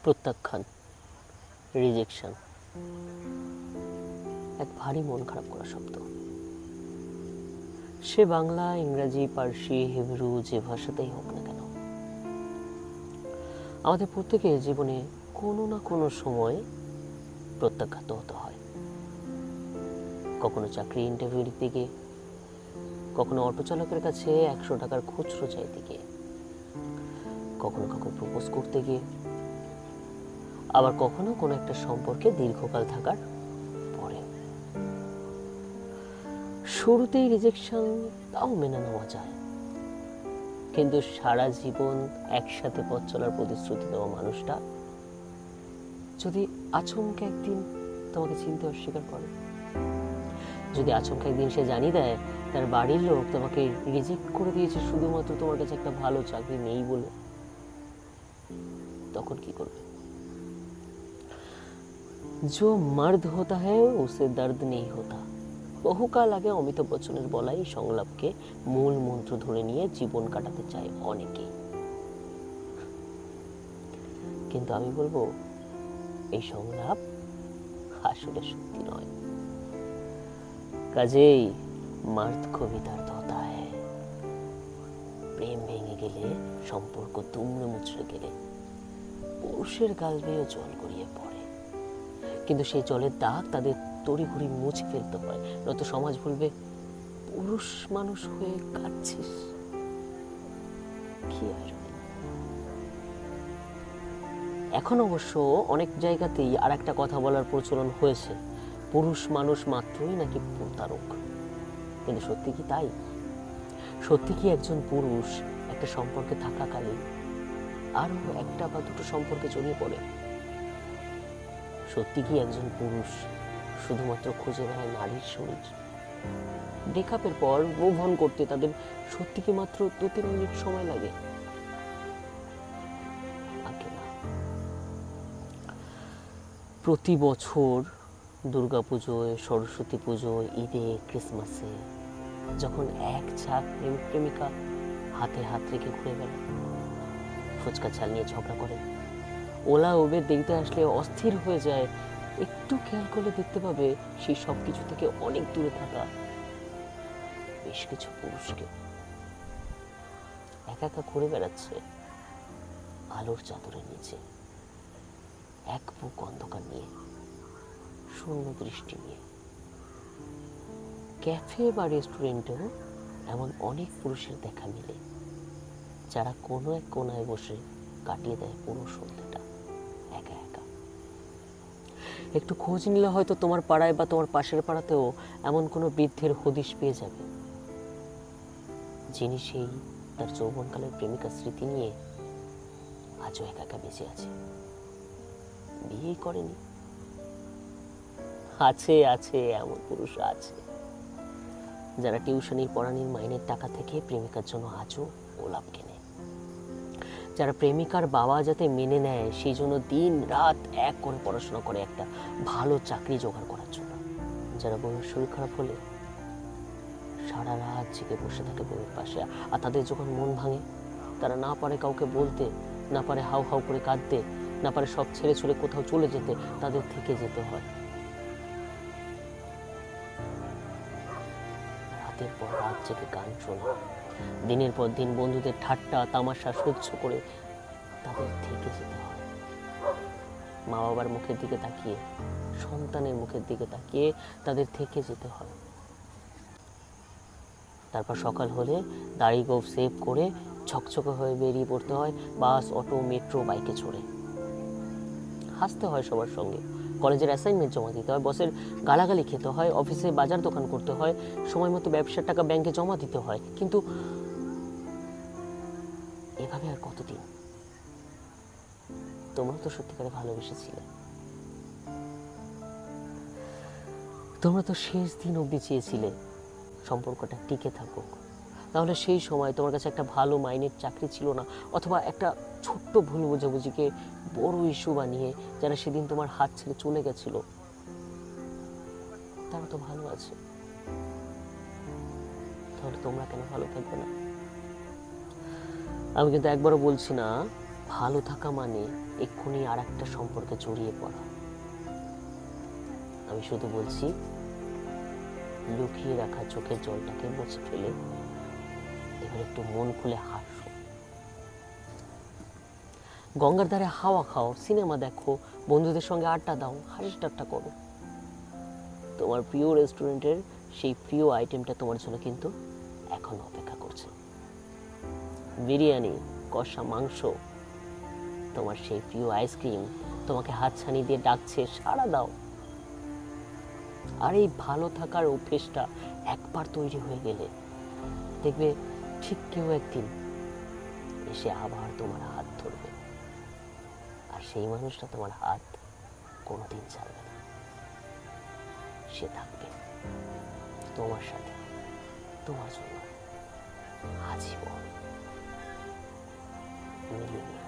প্রত্যাখ্যান, রিজেকশন এক ভারী মন খারাপ করা শব্দ। সে বাংলা, ইংরাজি, পার্সি, হিব্রু, যে ভাষাতেই হোক না কেন, আমাদের প্রত্যেকের জীবনে কোনো না কোনো সময় প্রত্যাখ্যাত হতে হয়। কখনো চাকরি ইন্টারভিউ দিতে গিয়ে, কখনো অটো চালকের কাছে 100 টাকার খুচরো চাইতে গিয়ে, কখনো কাউকে প্রপোজ করতে গিয়ে, আবার কখনো কোনো একটা সম্পর্কে দীর্ঘকাল থাকার পরে। শুরুতেই রিজেকশন তাও মেনে নেওয়া যায়, কিন্তু সারা জীবন একসাথে পথ চলার প্রতিশ্রুতি দেওয়া মানুষটা যদি আচমকা একদিন তোমাকে চিনতে অস্বীকার করে, যদি আচমকা একদিন সে জানিয়ে দেয় তার বাড়ির লোক তোমাকে রিজেক্ট করে দিয়েছে শুধুমাত্র তোমার কাছে একটা ভালো চাকরি নেই বলে, তখন কি করবে? जो मर्द होता है उसे दर्द नहीं होता। বহুকাল আগে অমিতাভ বচ্চনের বলা এই সংলাপকে মূল মন্ত্র ধরে নিয়ে জীবন কাটাতে চায় অনেকে, কিন্তু আমি বলবো এই সংলাপ আসলে সত্যি নয়। কাজেই মার্দ কবি দর্দ হতা হ্যায়। প্রেম ভেঙে গেলে, সম্পর্ক দুমড়ে মুচড়ে গেলে পুরুষের গাল বেয়েও জল গড়িয়ে পড়ে, কিন্তু সেই জলের দাগ তাদের তড়িঘড়ি মুছে ফেলতে হয়, নয়তো সমাজ বলবে পুরুষ মানুষ হয়ে কাঁদছিস কি আর। এখন অবশ্য অনেক জায়গাতেই আর একটা কথা বলার প্রচলন হয়েছে, পুরুষ মানুষ মাত্রই নাকি প্রতারক। কিন্তু সত্যি কি তাই? সত্যি কি একজন পুরুষ একটা সম্পর্কে থাকাকালীন আরো একটা বা দুটো সম্পর্কে জড়িয়ে পড়ে? সত্যি কি একজন পুরুষ শুধুমাত্র খুঁজে বেড়ায় নারীর শরীর? ব্রেকআপের পর মুভ অন করতে তাদের সত্যি কি মাত্র 2-3 মিনিট সময় লাগে? প্রতি বছর দুর্গাপুজোয়, সরস্বতী পুজোয়, ঈদে, ক্রিসমাসে যখন এক ঝাঁক প্রেমিক প্রেমিকা হাতে হাত রেখে ঘুরে বেড়ায়, ফুচকা চাল নিয়ে ঝগড়া করে, ওলা উবের দেখতে আসলে অস্থির হয়ে যায়, একটু খেয়াল করলে দেখতে পাবে সেই সব কিছু থেকে অনেক দূরে থাকা বেশ কিছু পুরুষকে একা একা ঘুরে বেড়াচ্ছে আলোর চাদরের নিচে, এক বুক অন্ধকার নিয়ে, শূন্য দৃষ্টি নিয়ে। ক্যাফে বা রেস্টুরেন্টেও এমন অনেক পুরুষের দেখা মিলে, যারা কোনো এক কোনায় বসে কাটিয়ে দেয় পুরো সন্ধ্যাটা একা একা। একটু খোঁজ নিলে হয়তো তোমার পাড়ায় বা তোমার পাশের পাড়াতেও এমন কোনো বৃদ্ধের হদিশ পেয়ে যাবে, যিনি সেই তার যৌবনকালের প্রেমিকা স্মৃতি নিয়ে আজও একা একা বেঁচে আছে, বিয়েই করেনি। আছে আছে এমন পুরুষ আছে, যারা টিউশনির পড়ানির মাইনের টাকা থেকে প্রেমিকার জন্য আজও গোলাপ কেনে, যারা প্রেমিকার বাবা যাতে মেনে নেয় সেই জন্য দিন রাত এক করে পড়াশোনা করে একটা ভালো চাকরি জোগাড় করার জন্য, যারা বউয়ের শরীর খারাপ হলে সারা রাত জেগে বসে থাকে বউয়ের পাশে, আর তাদের যখন মন ভাঙে, তারা না পারে কাউকে বলতে, না পারে হাউ হাউ করে কাঁদতে, না পারে সব ছেড়ে ছুড়ে কোথাও চলে যেতে, তাদের থেকে যেতে হয়। রাতের পর রাত জেগে গান শোনা, দিনের পর দিন বন্ধুদের ঠাট্টা তামাশা সহ্য করে তাদের থেকে যেতে হয়। মা বাবার মুখের দিকে তাকিয়ে, সন্তানের মুখের দিকে তাকিয়ে তাদের থেকে যেতে হয়। তারপর সকাল হলে দাড়ি গোঁফ সেভ করে ঝকঝকে হয়ে বেরিয়ে পড়তে হয় বাস, অটো, মেট্রো, বাইকে চড়ে। হাসতে হয় সবার সঙ্গে, কলেজের অ্যাসাইনমেন্ট জমা দিতে হয়, বসের গালাগালি খেতে হয়, অফিসে বাজার দোকান করতে হয়, সময় মতো ব্যবসার টাকা ব্যাংকে জমা দিতে হয়। কিন্তু এভাবে আর কতদিন? তোমরা তো সত্যিকারে ভালোবেসেছিলে, তোমরা তো শেষ দিন অবধি চেয়েছিলে সম্পর্কটা টিকে থাকুক। তাহলে সেই সময় তোমার কাছে একটা ভালো মাইনের চাকরি ছিল না, অথবা একটা ছোট্ট ভুল বোঝাবুঝিকে বড় ইস্যু বানিয়ে যারা সেদিন তোমার হাত ছেড়ে চলে গেছিল, তারা তো ভালো আছে, তাহলে তোমরা কেন ভালো থাকবে না? আমি কিন্তু একবারও বলছি না ভালো থাকা মানে এক্ষুনি আর একটা সম্পর্কে জড়িয়ে পড়া। আমি শুধু বলছি, লুকিয়ে রাখা চোখের জলটাকে মুছে ফেলে এবার একটু মন খুলে হাসো। গঙ্গার ধারে হাওয়া খাও, সিনেমা দেখো, বন্ধুদের সঙ্গে আড্ডা দাও, হাসি ঠাট্টা করো। তোমার প্রিয় রেস্টুরেন্টের সেই প্রিয় আইটেমটা তোমার জন্য কিন্তু এখন অপেক্ষা করছে। বিরিয়ানি, কষা মাংস, তোমার সেই প্রিয় আইসক্রিম তোমাকে হাতছানি দিয়ে ডাকছে, সাড়া দাও। আর এই ভালো থাকার অভ্যেসটা একবার তৈরি হয়ে গেলে দেখবে ঠিক কেউ একদিন এসে আবার তোমার হাত ধরবে, আর সেই মানুষটা তোমার হাত কোনোদিন ছাড়বে না। সে থাকবে তোমার সাথে, তোমার জন্য আজীবন। মিলিয়ে